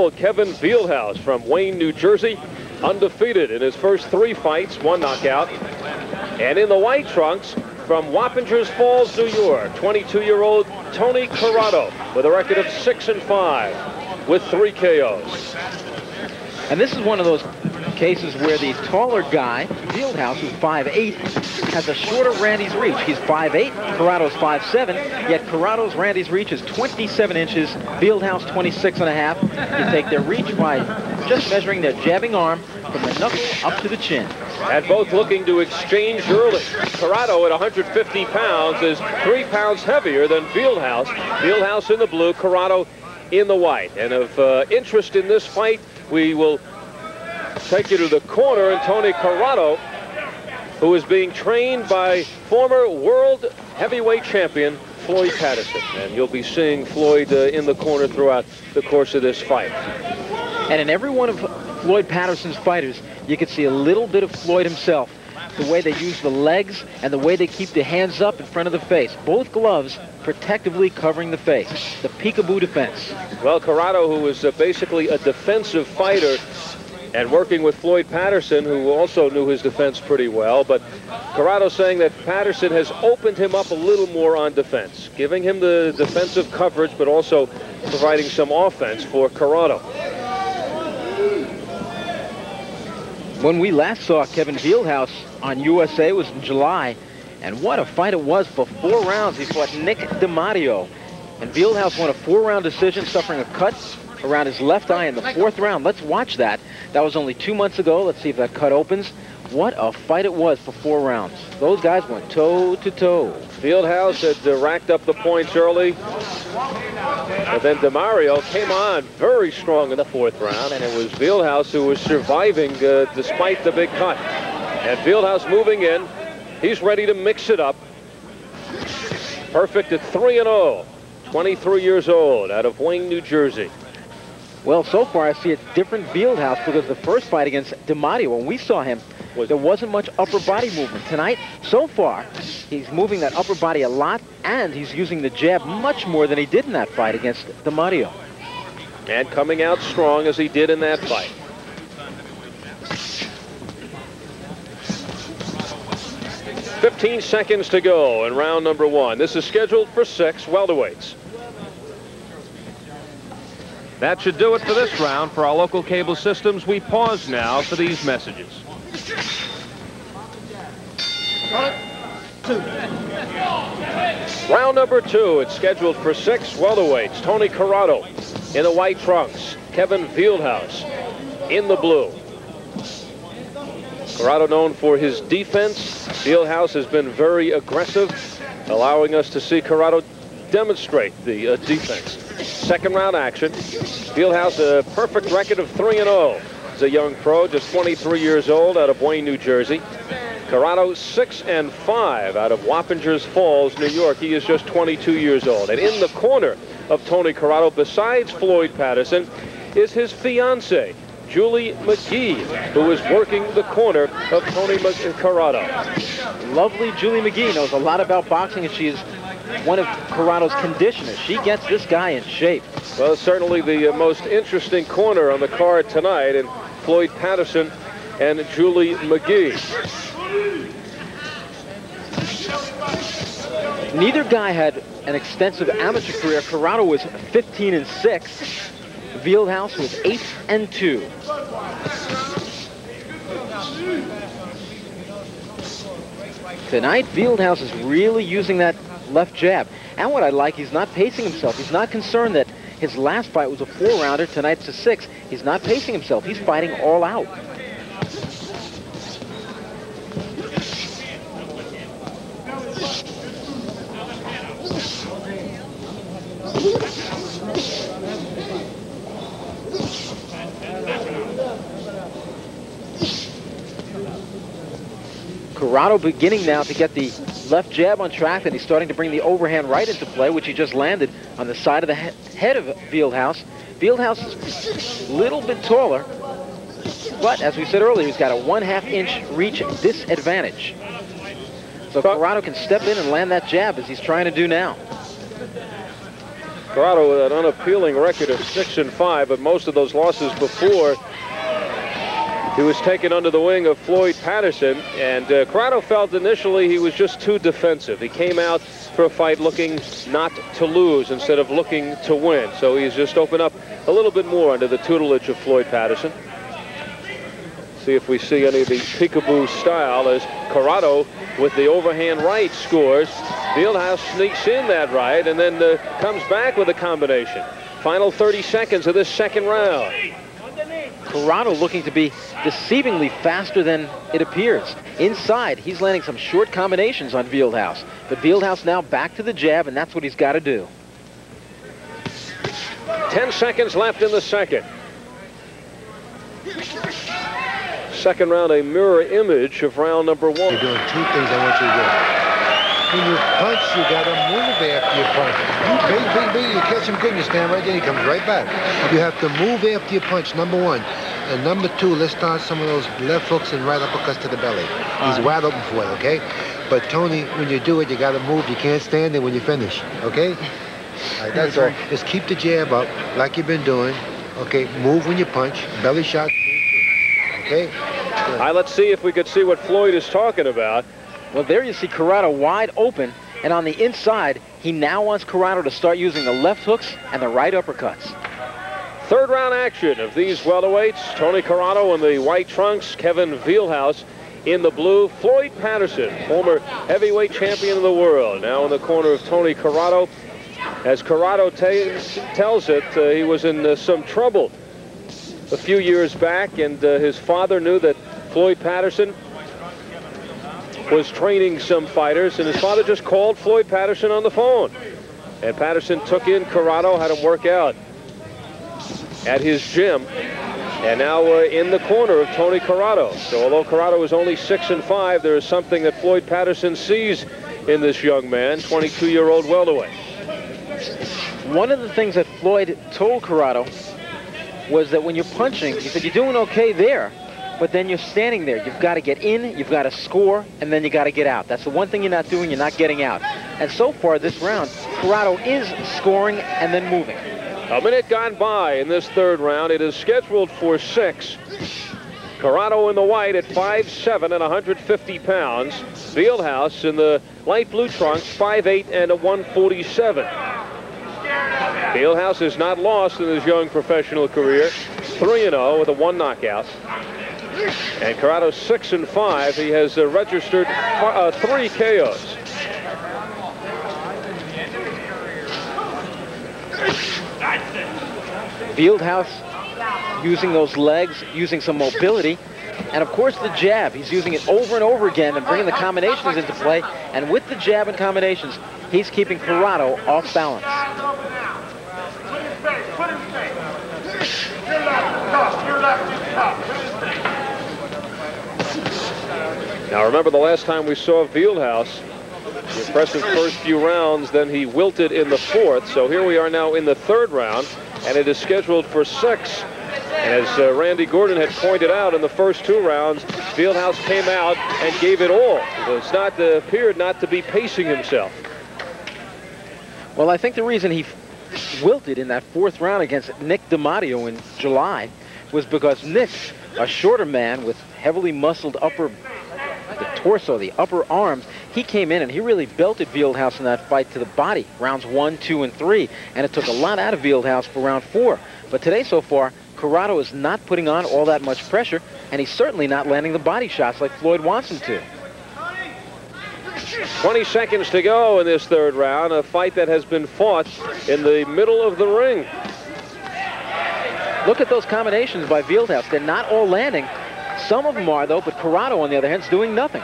20-year-old Kevin Fieldhouse from Wayne, New Jersey, undefeated in his first 3 fights, 1 knockout. And in the white trunks, from Wappingers Falls, New York, 22-year-old Tony Corrado with a record of 6-5 with 3 KOs. And this is one of those cases where the taller guy, Fieldhouse, who's 5'8", has a shorter Randy's reach. He's 5'8", Corrado's 5'7", yet Corrado's Randy's reach is 27 inches, Fieldhouse 26.5. You take their reach by just measuring their jabbing arm from the knuckle up to the chin. And both looking to exchange early. Corrado at 150 pounds is 3 pounds heavier than Fieldhouse. Fieldhouse in the blue, Corrado in the white. And of interest in this fight, we will take you to the corner, and Tony Corrado, who is being trained by former world heavyweight champion Floyd Patterson. And you'll be seeing Floyd in the corner throughout the course of this fight. And in every one of Floyd Patterson's fighters, you can see a little bit of Floyd himself. The way they use the legs and the way they keep the hands up in front of the face. Both gloves protectively covering the face. The peekaboo defense. Well, Corrado, who was basically a defensive fighter, and working with Floyd Patterson, who also knew his defense pretty well. But Corrado saying that Patterson has opened him up a little more on defense, giving him the defensive coverage, but also providing some offense for Corrado. When we last saw Kevin Fieldhouse on USA, it was in July, and what a fight it was. For 4 rounds, he fought Nick DiMatteo, and Fieldhouse won a 4-round decision, suffering a cut around his left eye in the 4th round. Let's watch that. That was only 2 months ago. Let's see if that cut opens. What a fight it was for 4 rounds. Those guys went toe-to-toe. Fieldhouse had racked up the points early, but then DiMatteo came on very strong in the 4th round, and it was Fieldhouse who was surviving despite the big cut. And Fieldhouse moving in. He's ready to mix it up. Perfect at 3-0. 23 years old, out of Wayne, New Jersey. Well, so far I see a different Fieldhouse, because the first fight against DiMatteo, when we saw him, there wasn't much upper body movement. Tonight, so far, he's moving that upper body a lot, and he's using the jab much more than he did in that fight against DiMatteo. And coming out strong as he did in that fight. "15 seconds to go in round number 1. This is scheduled for 6 welterweights. That should do it for this round. For our local cable systems, we pause now for these messages. Round number 2. It's scheduled for 6 welterweights. Tony Corrado in the white trunks. Kevin Fieldhouse in the blue. Corrado known for his defense. Fieldhouse has been very aggressive, allowing us to see Corrado demonstrate the defense. 2nd round action. Fieldhouse a perfect record of 3-0. He's a young pro, just 23 years old, out of Wayne, New Jersey. Corrado 6-5 out of Wappingers Falls, New York. He is just 22 years old. And in the corner of Tony Corrado, besides Floyd Patterson, is his fiancée, Julie McGee, who is working the corner of Tony Corrado. Lovely Julie McGee knows a lot about boxing, and she is one of Corrado's conditioners. She gets this guy in shape. Well, certainly the most interesting corner on the card tonight, and Floyd Patterson and Julie McGee. Neither guy had an extensive amateur career. Corrado was 15-6. Fieldhouse was 8-2. Tonight, Fieldhouse is really using that left jab. And what I like, he's not pacing himself. He's not concerned that his last fight was a 4-rounder. Tonight's a 6. He's not pacing himself. He's fighting all out. Corrado beginning now to get the left jab on track, and he's starting to bring the overhand right into play, which he just landed on the side of the head of Fieldhouse. Fieldhouse is a little bit taller, but as we said earlier, he's got a 1/2 inch reach disadvantage. So Corrado can step in and land that jab as he's trying to do now. Corrado with an unappealing record of 6-5, but most of those losses before he was taken under the wing of Floyd Patterson, and Corrado felt initially he was just too defensive. He came out for a fight looking not to lose instead of looking to win. So he's just opened up a little bit more under the tutelage of Floyd Patterson. See if we see any of the peekaboo style as Corrado with the overhand right scores. Fieldhouse sneaks in that right and then comes back with a combination. Final 30 seconds of this second round. Corrado looking to be deceivingly faster than it appears. Inside, he's landing some short combinations on Fieldhouse. But Fieldhouse now back to the jab, and that's what he's got to do. 10 seconds left in the second. Second round, a mirror image of round number 1. You're doing 2 things I want you to do. When you punch, you got to move after you punch. You bing, you catch him good, you stand right there, he comes right back. You have to move after you punch, number 1. And number 2, let's start some of those left hooks and right uppercuts to the belly. He's wide open for it, okay? But Tony, when you do it, you got to move. You can't stand there when you finish, okay? All right, that's all. Just keep the jab up like you've been doing. Okay, move when you punch. Belly shot, okay? All right, let's see if we could see what Floyd is talking about. Well, there you see Corrado wide open, and on the inside, he now wants Corrado to start using the left hooks and the right uppercuts. Third round action of these welterweights. Tony Corrado in the white trunks, Kevin Fieldhouse in the blue. Floyd Patterson, former heavyweight champion of the world, now in the corner of Tony Corrado. As Corrado tells it, he was in some trouble a few years back, and his father knew that Floyd Patterson was training some fighters, and his father just called Floyd Patterson on the phone. And Patterson took in Corrado, had him work out at his gym, and now in the corner of Tony Corrado. So although Corrado is only 6-5, there is something that Floyd Patterson sees in this young man, 22-year-old welterweight. One of the things that Floyd told Corrado was that when you're punching, he said, you're doing okay there, but then you're standing there. You've got to get in, you've got to score, and then you got to get out. That's the one thing you're not doing, you're not getting out. And so far this round, Corrado is scoring and then moving. A minute gone by in this third round. It is scheduled for 6. Corrado in the white at 5'7" and 150 pounds. Fieldhouse in the light blue trunks, 5'8" and 147. Fieldhouse is not lost in his young professional career. 3-0 with a 1 knockout. And Corrado 6-5. He has registered 3 KOs. Fieldhouse using those legs, using some mobility, and of course the jab. He's using it over and over again and bringing the combinations into play. And with the jab and combinations, he's keeping Corrado off balance. Now remember the last time we saw Fieldhouse, the impressive first few rounds, then he wilted in the 4th. So here we are now in the 3rd round, and it is scheduled for 6. And as Randy Gordon had pointed out in the first 2 rounds, Fieldhouse came out and gave it all. It appeared not to be pacing himself. Well, I think the reason he wilted in that 4th round against Nick DiMatteo in July was because Nick, a shorter man with heavily muscled the torso, the upper arms, he came in and he really belted Fieldhouse in that fight to the body, rounds 1, 2, and 3, and it took a lot out of Fieldhouse for round 4. But today so far, Corrado is not putting on all that much pressure, and he's certainly not landing the body shots like Floyd wants him to. 20 seconds to go in this 3rd round, a fight that has been fought in the middle of the ring. Look at those combinations by Fieldhouse. They're not all landing. Some of them are, though, but Corrado, on the other hand, is doing nothing.